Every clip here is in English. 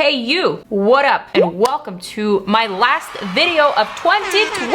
Hey you, what up? And welcome to my last video of 2020!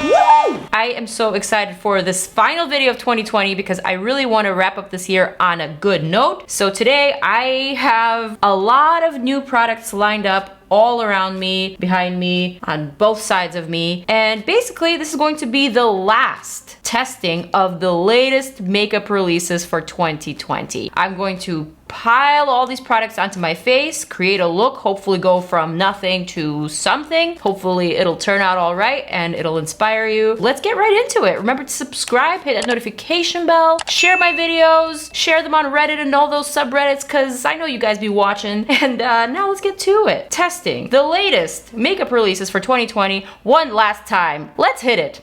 Woo! I am so excited for this final video of 2020 because I really want to wrap up this year on a good note. So today I have a lot of new products lined up all around me, behind me, on both sides of me. And basically this is going to be the last testing of the latest makeup releases for 2020. I'm going to pile all these products onto my face, create a look, hopefully go from nothing to something. Hopefully it'll turn out all right and it'll inspire you. Let's get right into it. Remember to subscribe, hit that notification bell, share my videos, share them on Reddit and all those subreddits because I know you guys be watching. And now let's get to it. Testing the latest makeup releases for 2020 one last time. Let's hit it.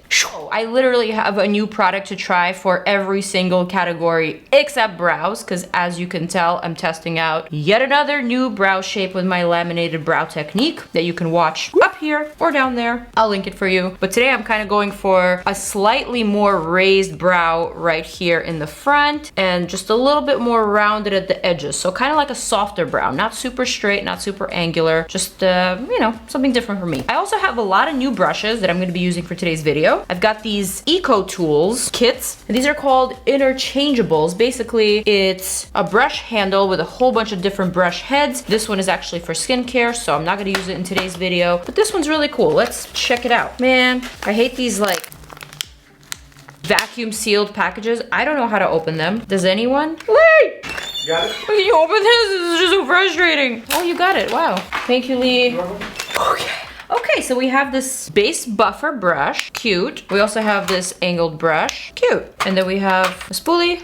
I literally have a new product to try for every single category except brows because as you can tell, I'm testing out yet another new brow shape with my laminated brow technique that you can watch up here or down there. I'll link it for you. But today I'm kind of going for a slightly more raised brow right here in the front and just a little bit more rounded at the edges. So kind of like a softer brow, not super straight, not super angular, just you know, something different for me. I also have a lot of new brushes that I'm going to be using for today's video. I've got these Eco Tools kits. And these are called Interchangeables. Basically, it's a brush handle with a whole bunch of different brush heads. This one is actually for skincare, so I'm not gonna use it in today's video, but this one's really cool. Let's check it out. Man, I hate these like vacuum sealed packages. I don't know how to open them. Does anyone? Wait! You got it? Can you open this? This is just so frustrating. Oh, you got it. Wow. Thank you, Lee. Okay. Okay, so we have this base buffer brush, cute. We also have this angled brush, cute. And then we have a spoolie.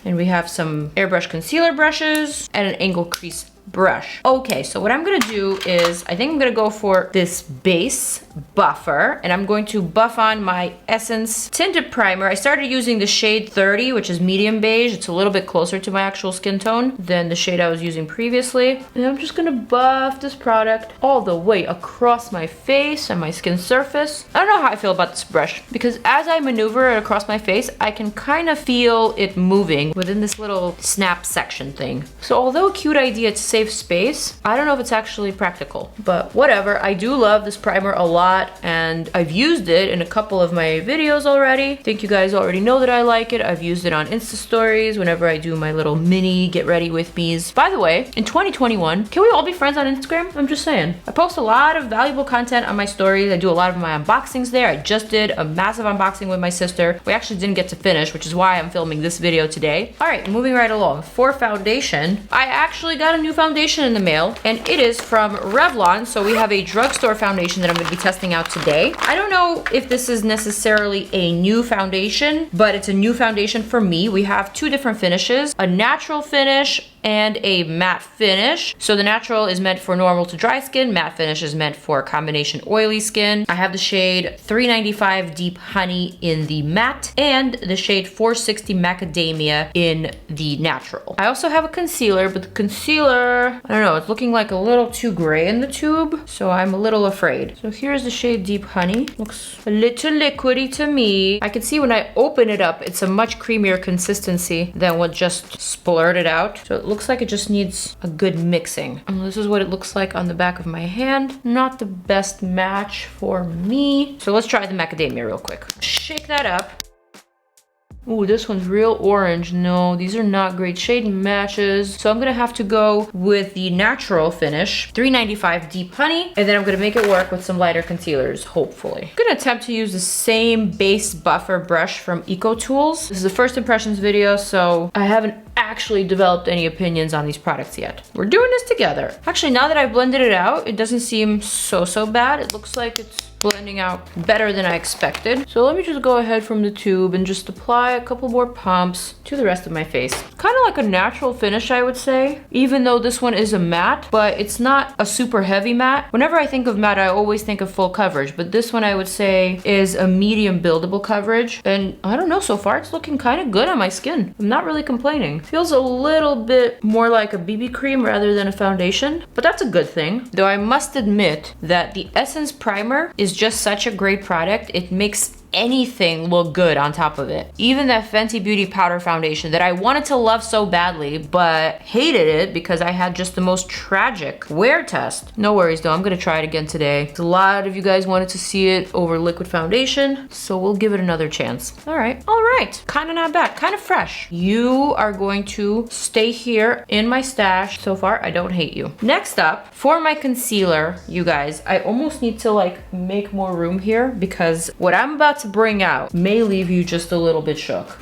And we have some airbrush concealer brushes and an angle crease brush. Okay, so what I'm gonna do is, I think I'm gonna go for this base buffer and I'm going to buff on my Essence Tinted Primer. I started using the shade 30, which is medium beige. It's a little bit closer to my actual skin tone than the shade I was using previously. And I'm just gonna buff this product all the way across my face and my skin surface. I don't know how I feel about this brush because as I maneuver it across my face, I can kind of feel it moving within this little snap section thing. So although a cute idea to save space, I don't know if it's actually practical, but whatever. I do love this primer a lot and I've used it in a couple of my videos already. I think you guys already know that I like it. I've used it on Insta stories whenever I do my little mini get ready with me's. By the way, in 2021, can we all be friends on Instagram? I'm just saying. I post a lot of valuable content on my stories. I do a lot of my unboxings there. I just did a massive unboxing with my sister. We actually didn't get to finish, which is why I'm filming this video today. All right, moving right along. For foundation, I actually got a new foundation in the mail and it is from Revlon. So we have a drugstore foundation that I'm going to be testing out today. I don't know if this is necessarily a new foundation, but it's a new foundation for me. We have two different finishes, a natural finish and a matte finish. So the natural is meant for normal to dry skin, matte finish is meant for combination oily skin. I have the shade 395 Deep Honey in the matte and the shade 460 Macadamia in the natural. I also have a concealer, but the concealer, I don't know, it's looking like a little too gray in the tube, so I'm a little afraid. So here's the shade Deep Honey. Looks a little liquidy to me. I can see when I open it up, it's a much creamier consistency than what just splurted out. So it looks like it just needs a good mixing. And this is what it looks like on the back of my hand. Not the best match for me. So let's try the macadamia real quick. Shake that up. Ooh, this one's real orange. No, these are not great shade matches. So I'm gonna have to go with the natural finish, 395 Deep Honey, and then I'm gonna make it work with some lighter concealers, hopefully. I'm gonna attempt to use the same base buffer brush from Eco Tools. This is a first impressions video, so I haven't actually developed any opinions on these products yet. We're doing this together. Actually, now that I've blended it out, it doesn't seem so bad. It looks like it's blending out better than I expected. So let me just go ahead from the tube and just apply a couple more pumps to the rest of my face. Kind of like a natural finish, I would say, even though this one is a matte, but it's not a super heavy matte. Whenever I think of matte, I always think of full coverage, but this one I would say is a medium buildable coverage. And I don't know, so far it's looking kind of good on my skin. I'm not really complaining. Feels a little bit more like a BB cream rather than a foundation, but that's a good thing. Though I must admit that the Essence Primer is just such a great product. It makes anything look good on top of it. Even that Fenty Beauty powder foundation that I wanted to love so badly, but hated it because I had just the most tragic wear test. No worries though, I'm gonna try it again today. A lot of you guys wanted to see it over liquid foundation, so we'll give it another chance. All right, kind of not bad, kind of fresh. You are going to stay here in my stash. So far, I don't hate you. Next up, for my concealer, you guys, I almost need to like make more room here because what I'm about to bring out may leave you just a little bit shook.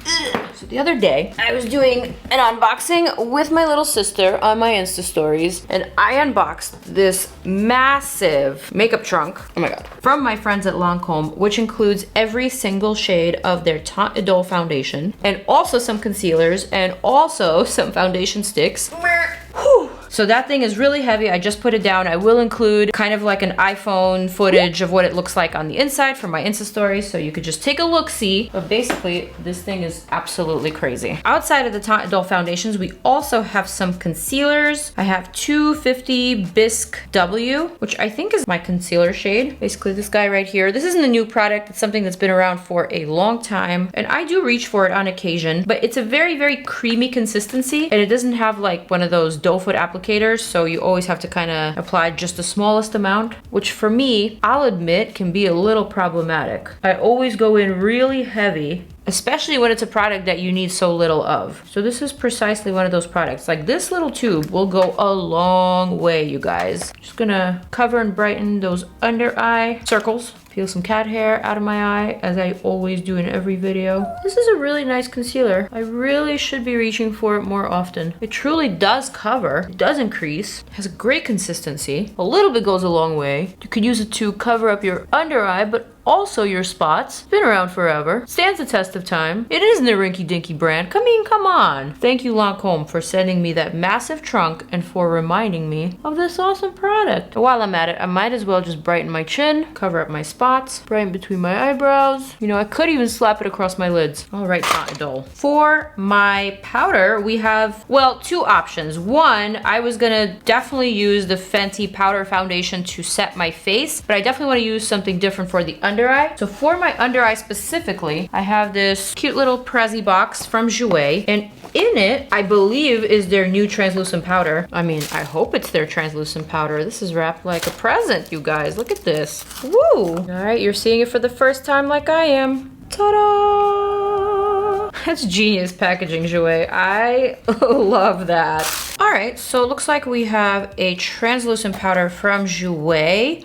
So the other day, I was doing an unboxing with my little sister on my Insta stories, and I unboxed this massive makeup trunk, oh my god, from my friends at Lancome, which includes every single shade of their Teint Idole foundation, and also some concealers, and also some foundation sticks. Whew. So that thing is really heavy. I just put it down. I will include kind of like an iPhone footage of what it looks like on the inside from my Insta stories, so you could just take a look-see. But basically, this thing is absolutely crazy. Outside of the Teint Idole foundations, we also have some concealers. I have 250 Bisque W, which I think is my concealer shade. Basically, this guy right here. This isn't a new product. It's something that's been around for a long time, and I do reach for it on occasion, but it's a very, very creamy consistency, and it doesn't have like one of those doe foot applicators, so you always have to kind of apply just the smallest amount, which for me, I'll admit, can be a little problematic. I always go in really heavy, especially when it's a product that you need so little of. So this is precisely one of those products. Like this little tube will go a long way, you guys. Just gonna cover and brighten those under eye circles. Peel some cat hair out of my eye, as I always do in every video. This is a really nice concealer. I really should be reaching for it more often. It truly does cover, it does increase, has a great consistency. A little bit goes a long way. You could use it to cover up your under eye, but also your spots. Been around forever. Stands the test of time. It isn't a rinky-dinky brand. Come on. Thank you, Lancome, for sending me that massive trunk and for reminding me of this awesome product. And while I'm at it, I might as well just brighten my chin, cover up my spots, brighten between my eyebrows. You know, I could even slap it across my lids. All right, Teint Idole. For my powder, we have, well, two options. One, I was gonna definitely use the Fenty powder foundation to set my face, but I definitely want to use something different for the under eye. So for my under eye specifically, I have this cute little Prezi box from JOUER, and in it, I believe, is their new translucent powder. I mean, I hope it's their translucent powder. This is wrapped like a present, you guys. Look at this. Woo! All right, you're seeing it for the first time like I am. Ta-da! That's genius packaging, JOUER. I love that. All right, so it looks like we have a translucent powder from JOUER.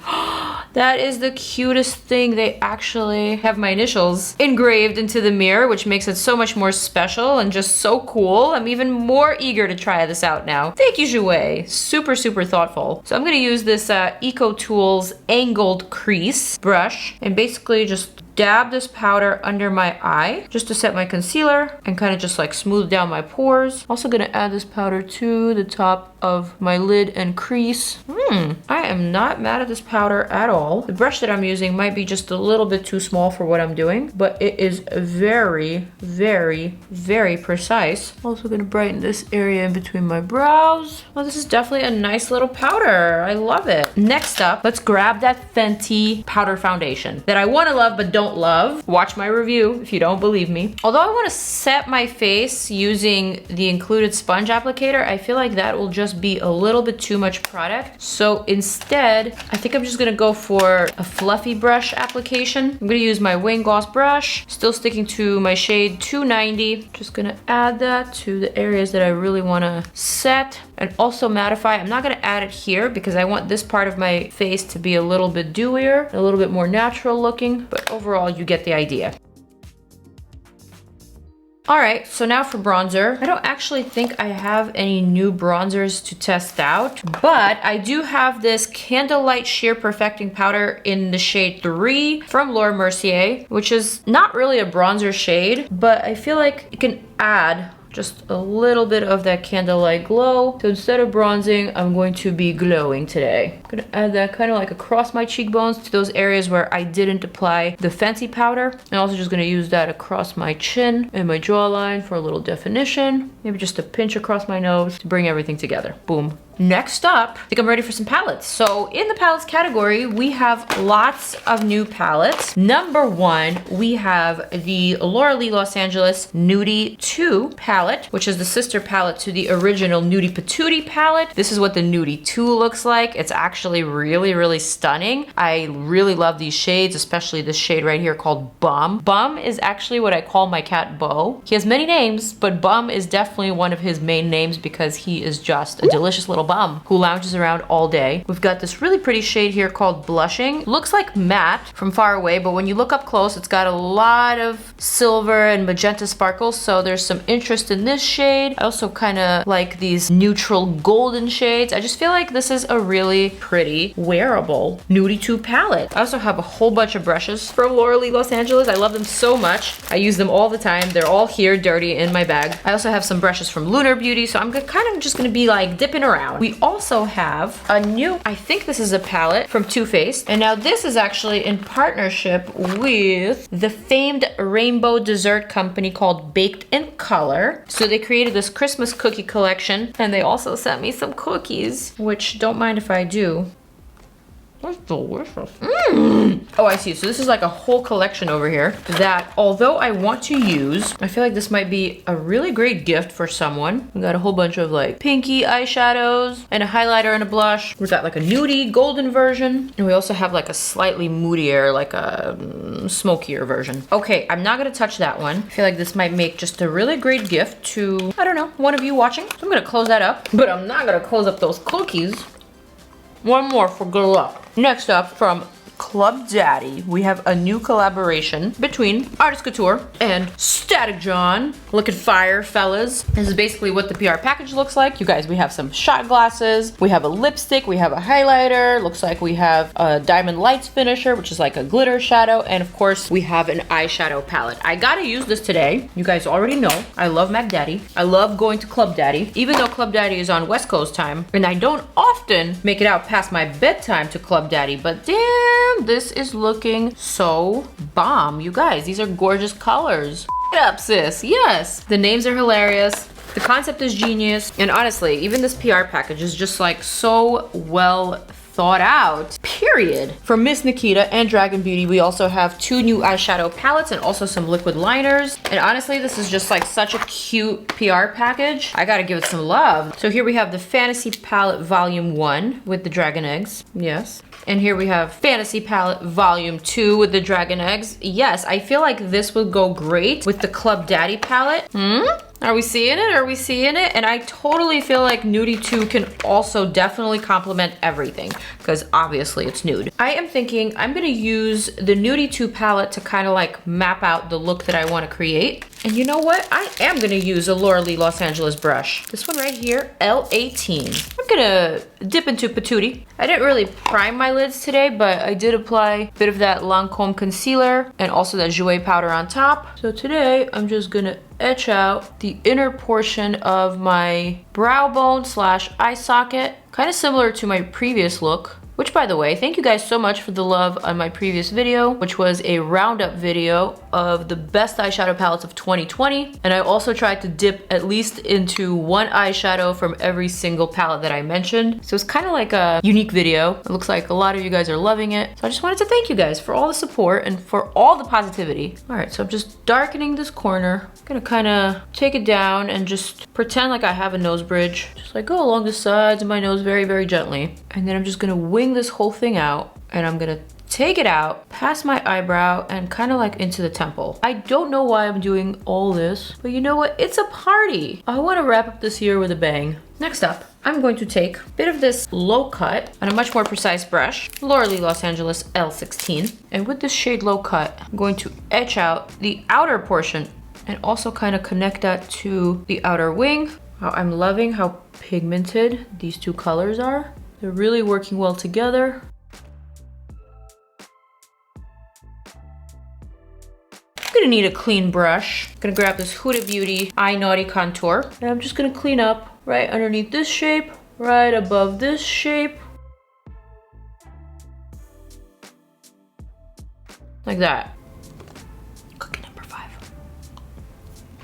That is the cutest thing. They actually have my initials engraved into the mirror, which makes it so much more special and just so cool. I'm even more eager to try this out now. Thank you, JOUER. Super, super thoughtful. So I'm gonna use this EcoTools angled crease brush and basically just dab this powder under my eye just to set my concealer and kind of just like smooth down my pores. Also gonna add this powder to the top of my lid and crease. I am not mad at this powder at all. The brush that I'm using might be just a little bit too small for what I'm doing, but it is very, very, very precise. Also gonna brighten this area in between my brows. Well, this is definitely a nice little powder. I love it. Next up, let's grab that Fenty powder foundation that I wanna love but don't love. Watch my review if you don't believe me. Although I wanna set my face using the included sponge applicator, I feel like that will just be a little bit too much product. So instead, I think I'm just gonna go for a fluffy brush application. I'm gonna use my wing gloss brush, still sticking to my shade 290. Just gonna add that to the areas that I really wanna set and also mattify. I'm not gonna add it here because I want this part of my face to be a little bit dewier, a little bit more natural looking, but overall you get the idea. All right, so now for bronzer. I don't actually think I have any new bronzers to test out, but I do have this Candlelight Sheer Perfecting Powder in the shade 3 from Laura Mercier, which is not really a bronzer shade, but I feel like it can add just a little bit of that candlelight glow. So instead of bronzing, I'm going to be glowing today. I'm gonna add that kind of like across my cheekbones to those areas where I didn't apply the Fenty powder. And also just gonna use that across my chin and my jawline for a little definition. Maybe just a pinch across my nose to bring everything together. Boom. Next up, I think I'm ready for some palettes. So in the palettes category, we have lots of new palettes. Number one, we have the Laura Lee Los Angeles Nudie2 palette, which is the sister palette to the original Nudie Patootie palette. This is what the Nudie2 looks like. It's actually really, really stunning. I really love these shades, especially this shade right here called Bum. Bum is actually what I call my cat Bo. He has many names, but Bum is definitely one of his main names because he is just a delicious little bum who lounges around all day. We've got this really pretty shade here called Blushing. Looks like matte from far away, but when you look up close, it's got a lot of silver and magenta sparkles, so there's some interest in this shade. I also kind of like these neutral golden shades. I just feel like this is a really pretty wearable Nudie2 palette. I also have a whole bunch of brushes from Laura Lee Los Angeles. I love them so much. I use them all the time. They're all here dirty in my bag. I also have some brushes from Lunar Beauty, so I'm kind of just gonna be like dipping around. We also have a new, I think this is a palette from Too Faced, and now this is actually in partnership with the famed rainbow dessert company called Baked in Color. So they created this Christmas cookie collection, and they also sent me some cookies, which don't mind if I do. That's delicious. Oh, I see. So this is like a whole collection over here that, although I want to use, I feel like this might be a really great gift for someone. We got a whole bunch of like pinky eyeshadows and a highlighter and a blush. We got like a nudie golden version, and we also have like a slightly moodier, like a smokier version. Okay, I'm not gonna touch that one. I feel like this might make just a really great gift to, I don't know, one of you watching. So I'm gonna close that up, but I'm not gonna close up those cookies. One more for good luck. Next up, from Club Daddy, we have a new collaboration between Artist Couture and Static John. Looking fire, fellas. This is basically what the PR package looks like. You guys, we have some shot glasses, we have a lipstick, we have a highlighter, looks like we have a Diamond Lights finisher, which is like a glitter shadow, and of course we have an eyeshadow palette. I gotta use this today. You guys already know I love Mac Daddy. I love going to Club Daddy, even though Club Daddy is on West Coast time, and I don't often make it out past my bedtime to Club Daddy, but damn, this is looking so bomb. You guys, these are gorgeous colors. Get up, sis. Yes. The names are hilarious. The concept is genius. And honestly, even this PR package is just like so well thought out, period. From Miss Nikita and Dragon Beauty, we also have 2 new eyeshadow palettes and also some liquid liners. And honestly, this is just like such a cute PR package. I gotta give it some love. So here we have the Fantasy Palette Volume 1 with the dragon eggs. Yes. And here we have Fantasy Palette Volume 2 with the dragon eggs. Yes, I feel like this would go great with the Club Daddy palette. Are we seeing it? Are we seeing it? And I totally feel like Nudie2 can also definitely complement everything because obviously it's nude. I am thinking I'm gonna use the Nudie2 palette to kind of like map out the look that I want to create. And you know what? I am gonna use a Laura Lee Los Angeles brush. This one right here, L18. I'm gonna dip into Patootie. I didn't really prime my lids today, but I did apply a bit of that Lancome concealer and also that JOUER powder on top. So today I'm just gonna etch out the inner portion of my brow bone slash eye socket, kind of similar to my previous look. Which, by the way, thank you guys so much for the love on my previous video, which was a roundup video of the best eyeshadow palettes of 2020. And I also tried to dip at least into one eyeshadow from every single palette that I mentioned. So it's kind of like a unique video. It looks like a lot of you guys are loving it. So I just wanted to thank you guys for all the support and for all the positivity. All right, so I'm just darkening this corner. I'm gonna kind of take it down and just pretend like I have a nose bridge. Just like go along the sides of my nose very, very gently. And then I'm just gonna wing this whole thing out, and I'm gonna take it out past my eyebrow and kind of like into the temple. I don't know why I'm doing all this, but you know what? It's a party. I want to wrap up this year with a bang. Next up, I'm going to take a bit of this low cut on a much more precise brush, Laura Lee Los Angeles L16. And with this shade low cut, I'm going to etch out the outer portion and also kind of connect that to the outer wing. I'm loving how pigmented these two colors are. They're really working well together. I'm gonna need a clean brush. I'm gonna grab this Huda Beauty Eye Naughty Contour. And I'm just gonna clean up right underneath this shape, right above this shape. Like that. Cookie number 5.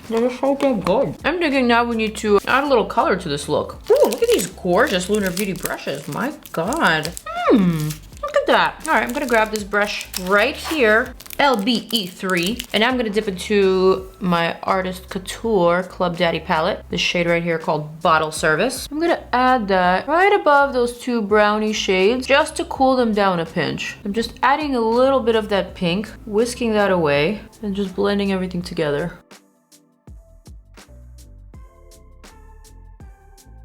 They're so damn good. I'm thinking now we need to add a little color to this look. Ooh, look at these gorgeous Lunar Beauty brushes. My God. Look at that. All right, I'm gonna grab this brush right here, LBE3, and I'm gonna dip into my Artist Couture Club Daddyy palette, this shade right here called Bottle Service. I'm gonna add that right above those two brownie shades just to cool them down a pinch. I'm just adding a little bit of that pink, whisking that away, and just blending everything together.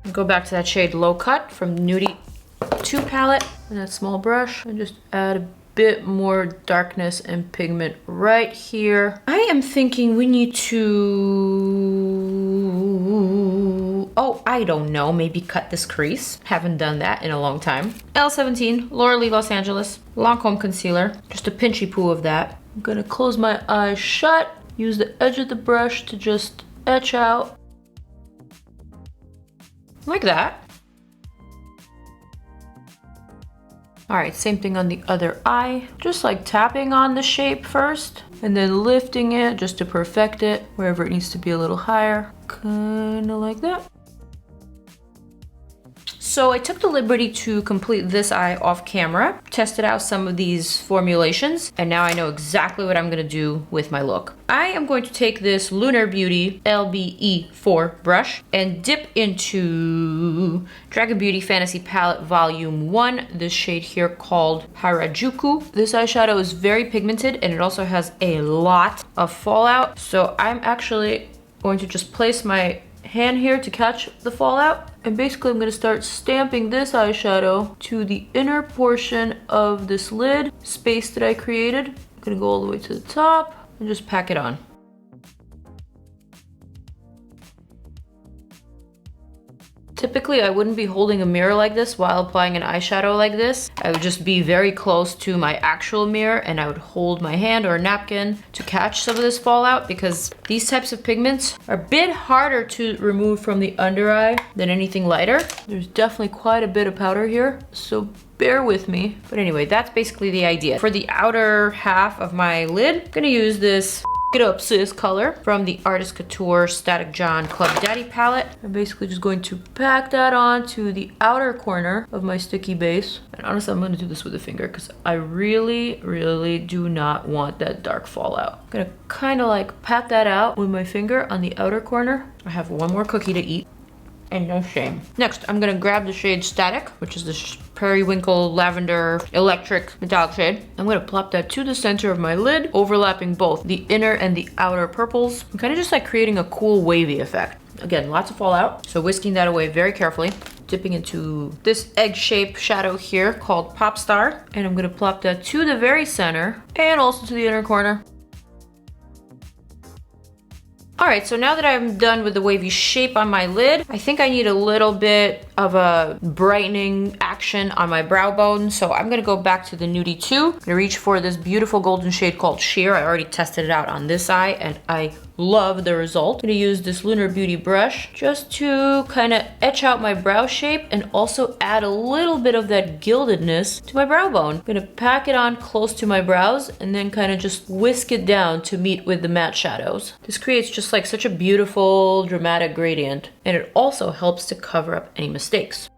And go back to that shade Low Cut from Nudie2 Palette, and that small brush, and just add a bit more darkness and pigment right here. I am thinking we need to, oh, I don't know, maybe cut this crease. Haven't done that in a long time. L17, Laura Lee Los Angeles, Lancome concealer, just a pinchy poo of that. I'm gonna close my eyes shut, use the edge of the brush to just etch out. Like that. All right, same thing on the other eye. Just like tapping on the shape first and then lifting it just to perfect it wherever it needs to be a little higher. Kind of like that. So I took the liberty to complete this eye off camera, tested out some of these formulations, and now I know exactly what I'm gonna do with my look. I am going to take this Lunar Beauty LBE4 brush and dip into Dragun Beauty Fantasy Palette Volume 1, this shade here called Harajuku. This eyeshadow is very pigmented and it also has a lot of fallout. So I'm actually going to just place my hand here to catch the fallout, and basically I'm going to start stamping this eyeshadow to the inner portion of this lid space that I created. I'm going to go all the way to the top and just pack it on. Typically, I wouldn't be holding a mirror like this while applying an eyeshadow like this. I would just be very close to my actual mirror and I would hold my hand or a napkin to catch some of this fallout, because these types of pigments are a bit harder to remove from the under eye than anything lighter. There's definitely quite a bit of powder here, so bear with me. But anyway, that's basically the idea. For the outer half of my lid, I'm gonna use this It Up Sis color from the Artist Couture Static John Club Daddyy palette. I'm basically just going to pack that on to the outer corner of my sticky base. And honestly, I'm gonna do this with a finger because I really do not want that dark fallout. I'm gonna kind of like pat that out with my finger on the outer corner. I have one more cookie to eat. And no shame. Next, I'm gonna grab the shade Static, which is this Periwinkle Lavender Electric Metallic shade. I'm gonna plop that to the center of my lid, overlapping both the inner and the outer purples. I'm kind of just like creating a cool wavy effect. Again, lots of fallout, so whisking that away very carefully. Dipping into this egg-shaped shadow here called Pop Star. And I'm gonna plop that to the very center and also to the inner corner. All right, so now that I'm done with the wavy shape on my lid, I think I need a little bit of a brightening action on my brow bone. So I'm gonna go back to the Nudie2. I'm gonna reach for this beautiful golden shade called Sheer. I already tested it out on this eye and I love the result. I'm gonna use this Lunar Beauty brush just to kind of etch out my brow shape and also add a little bit of that gildedness to my brow bone. I'm gonna pack it on close to my brows and then kind of just whisk it down to meet with the matte shadows. This creates just like such a beautiful dramatic gradient, and it also helps to cover up any mistakes.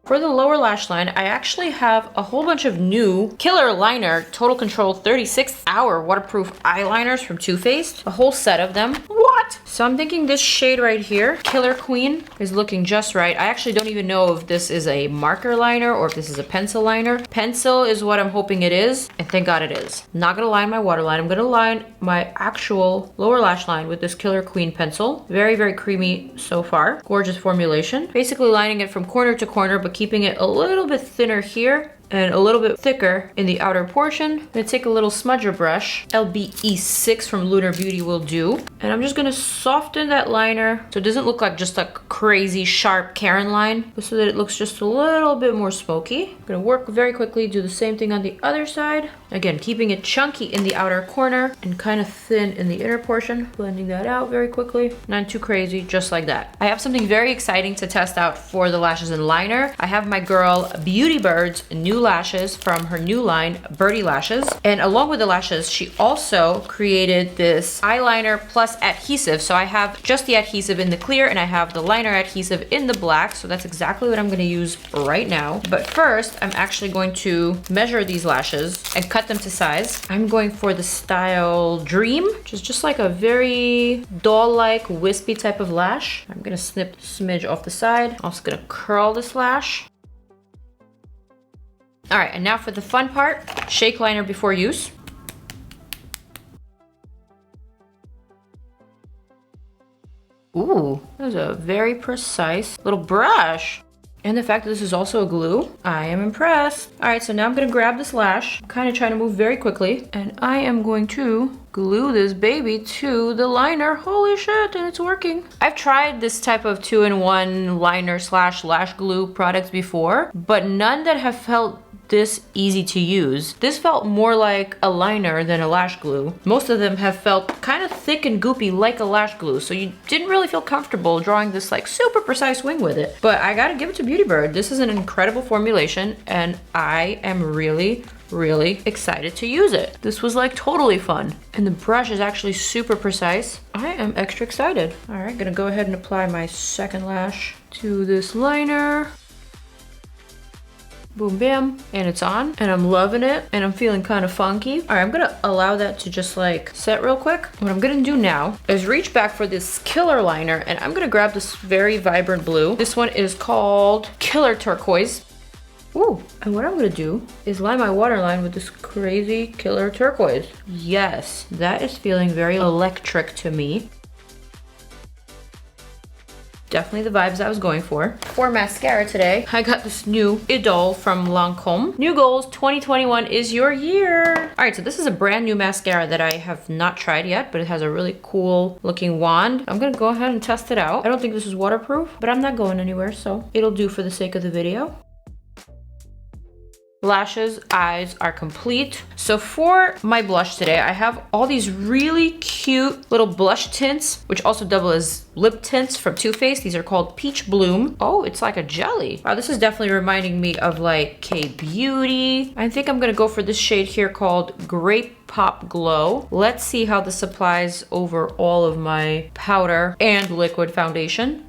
For the lower lash line, I actually have a whole bunch of new Killer Liner Total Control 36-hour waterproof eyeliners from Too Faced. A whole set of them. What? So I'm thinking this shade right here, Killer Queen, is looking just right. I actually don't even know if this is a marker liner or if this is a pencil liner. Pencil is what I'm hoping it is, and thank God it is. I'm not gonna line my waterline. I'm gonna line my actual lower lash line with this Killer Queen pencil. Very creamy so far. Gorgeous formulation. Basically lining it from corner to corner, but keeping it a little bit thinner here and a little bit thicker in the outer portion. I'm gonna take a little smudger brush, LBE6 from Lunar Beauty will do. And I'm just gonna soften that liner so it doesn't look like just a crazy sharp Karen line, but so that it looks just a little bit more smoky. I'm gonna work very quickly, do the same thing on the other side. Again, keeping it chunky in the outer corner and kind of thin in the inner portion. Blending that out very quickly. Not too crazy, just like that. I have something very exciting to test out for the lashes and liner. I have my girl Beauty Bird's new new lashes from her new line, BIRDY lashes. And along with the lashes, she also created this eyeliner plus adhesive. So I have just the adhesive in the clear and I have the liner adhesive in the black. So that's exactly what I'm gonna use right now. But first, I'm actually going to measure these lashes and cut them to size. I'm going for the style Dream, which is just like a very doll-like wispy type of lash. I'm gonna snip a smidge off the side. I'm also gonna curl this lash. All right, and now for the fun part, shake liner before use. Ooh, that was a very precise little brush. And the fact that this is also a glue, I am impressed. All right, so now I'm gonna grab this lash, kind of trying to move very quickly, and I am going to glue this baby to the liner. Holy shit, and it's working. I've tried this type of 2-in-1 liner slash lash glue products before, but none that have felt this easy to use. This felt more like a liner than a lash glue. Most of them have felt kind of thick and goopy like a lash glue, so you didn't really feel comfortable drawing this like super precise wing with it. But I gotta give it to Beauty Bird. This is an incredible formulation and I am really excited to use it. This was like totally fun. And the brush is actually super precise. I am extra excited. All right, gonna go ahead and apply my second lash to this liner. Boom, bam, and it's on, and I'm loving it, and I'm feeling kind of funky. All right, I'm gonna allow that to just like set real quick. What I'm gonna do now is reach back for this killer liner, and I'm gonna grab this very vibrant blue. This one is called Killer Turquoise. Ooh, and what I'm gonna do is line my waterline with this crazy Killer Turquoise. Yes, that is feeling very electric to me. Definitely the vibes I was going for. For mascara today, I got this new Idole from Lancome. New goals, 2021 is your year. All right, so this is a brand new mascara that I have not tried yet, but it has a really cool looking wand. I'm gonna go ahead and test it out. I don't think this is waterproof, but I'm not going anywhere, so it'll do for the sake of the video. Lashes, eyes are complete. So for my blush today, I have all these really cute little blush tints, which also double as lip tints from Too Faced. These are called Peach Bloom. Oh, it's like a jelly. Wow, this is definitely reminding me of like K-Beauty. I think I'm gonna go for this shade here called Grape Pop Glow. Let's see how this applies over all of my powder and liquid foundation.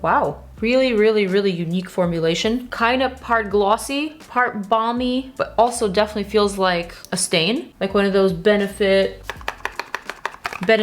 Wow, really unique formulation. Kind of part glossy, part balmy, but also definitely feels like a stain. Like one of those Benefit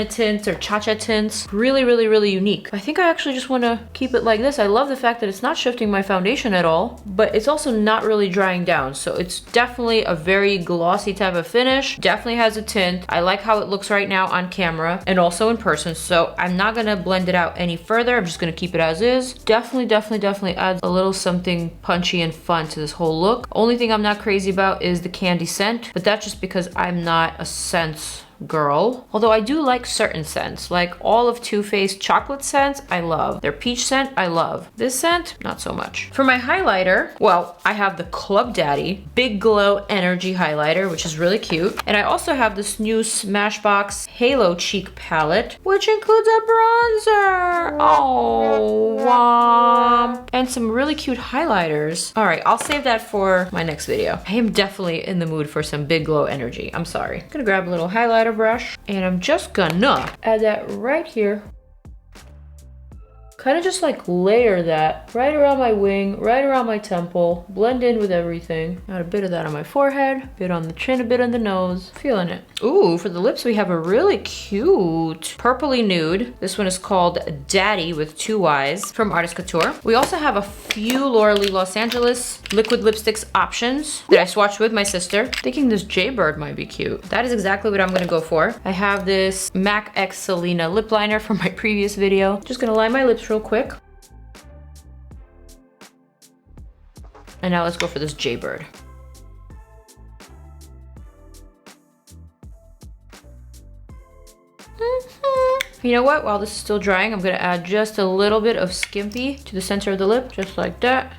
tints or Cha-Cha tints. Really unique. I think I actually just want to keep it like this. I love the fact that it's not shifting my foundation at all, but it's also not really drying down. So it's definitely a very glossy type of finish. Definitely has a tint. I like how it looks right now on camera and also in person. So I'm not going to blend it out any further. I'm just going to keep it as is. Definitely adds a little something punchy and fun to this whole look. Only thing I'm not crazy about is the candy scent, but that's just because I'm not a scent girl. Although I do like certain scents, like all of Too Faced chocolate scents, I love. Their peach scent, I love. This scent, not so much. For my highlighter, well, I have the Club Daddy Big Glow Energy Highlighter, which is really cute. And I also have this new Smashbox Halo Cheek Palette, which includes a bronzer. Oh, wow. And some really cute highlighters. All right, I'll save that for my next video. I am definitely in the mood for some Big Glow energy. I'm sorry. I'm gonna grab a little highlighter brush and I'm just gonna add that right here. Kind of just like layer that right around my wing, right around my temple, blend in with everything. Add a bit of that on my forehead, a bit on the chin, a bit on the nose. Feeling it. Ooh, for the lips we have a really cute purpley nude. This one is called Daddy with 2 Y's from Artist Couture. We also have a few Laura Lee Los Angeles liquid lipsticks options that I swatched with my sister, thinking this Jaybird might be cute. That is exactly what I'm gonna go for. I have this MAC X Selena lip liner from my previous video. Just gonna line my lips real quick. And now let's go for this Jaybird. You know what? While this is still drying, I'm gonna add just a little bit of Skimpy to the center of the lip, just like that.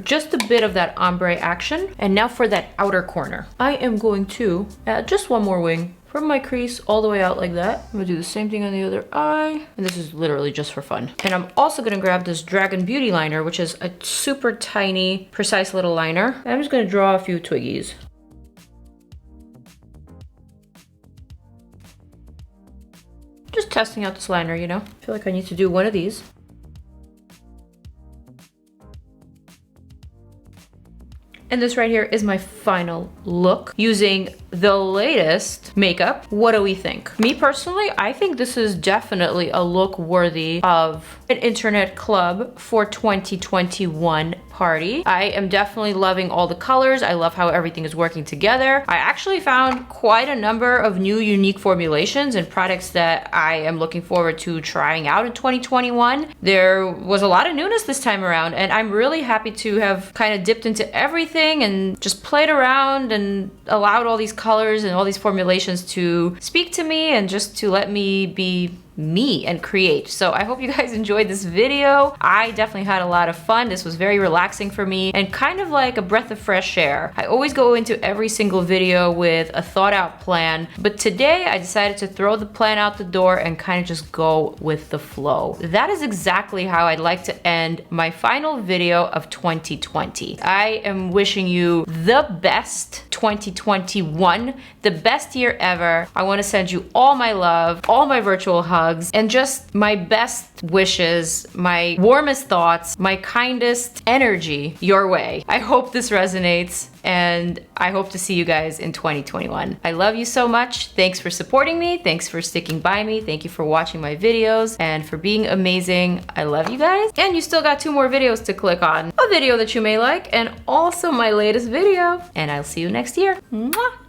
Just a bit of that ombre action. And now for that outer corner. I am going to add just one more wing from my crease all the way out like that. I'm gonna do the same thing on the other eye. And this is literally just for fun. And I'm also gonna grab this Dragon Beauty liner, which is a super tiny, precise little liner. And I'm just gonna draw a few twiggies. Just testing out this liner, you know? I feel like I need to do one of these. And this right here is my final look using the latest makeup. What do we think? Me personally, I think this is definitely a look worthy of an internet club for 2021 party. I am definitely loving all the colors. I love how everything is working together. I actually found quite a number of new unique formulations and products that I am looking forward to trying out in 2021. There was a lot of newness this time around, and I'm really happy to have kind of dipped into everything and just played around and allowed all these colors and all these formulations to speak to me and just to let me be me and create. So I hope you guys enjoyed this video. I definitely had a lot of fun. This was very relaxing for me and kind of like a breath of fresh air. I always go into every single video with a thought out plan, but today I decided to throw the plan out the door and kind of just go with the flow. That is exactly how I'd like to end my final video of 2020. I am wishing you the best 2021, the best year ever. I want to send you all my love, all my virtual hugs, and just my best wishes, my warmest thoughts, my kindest energy your way. I hope this resonates, and I hope to see you guys in 2021. I love you so much. Thanks for supporting me. Thanks for sticking by me. Thank you for watching my videos and for being amazing. I love you guys. And you still got 2 more videos to click on. A video that you may like and also my latest video. And I'll see you next year. Mwah!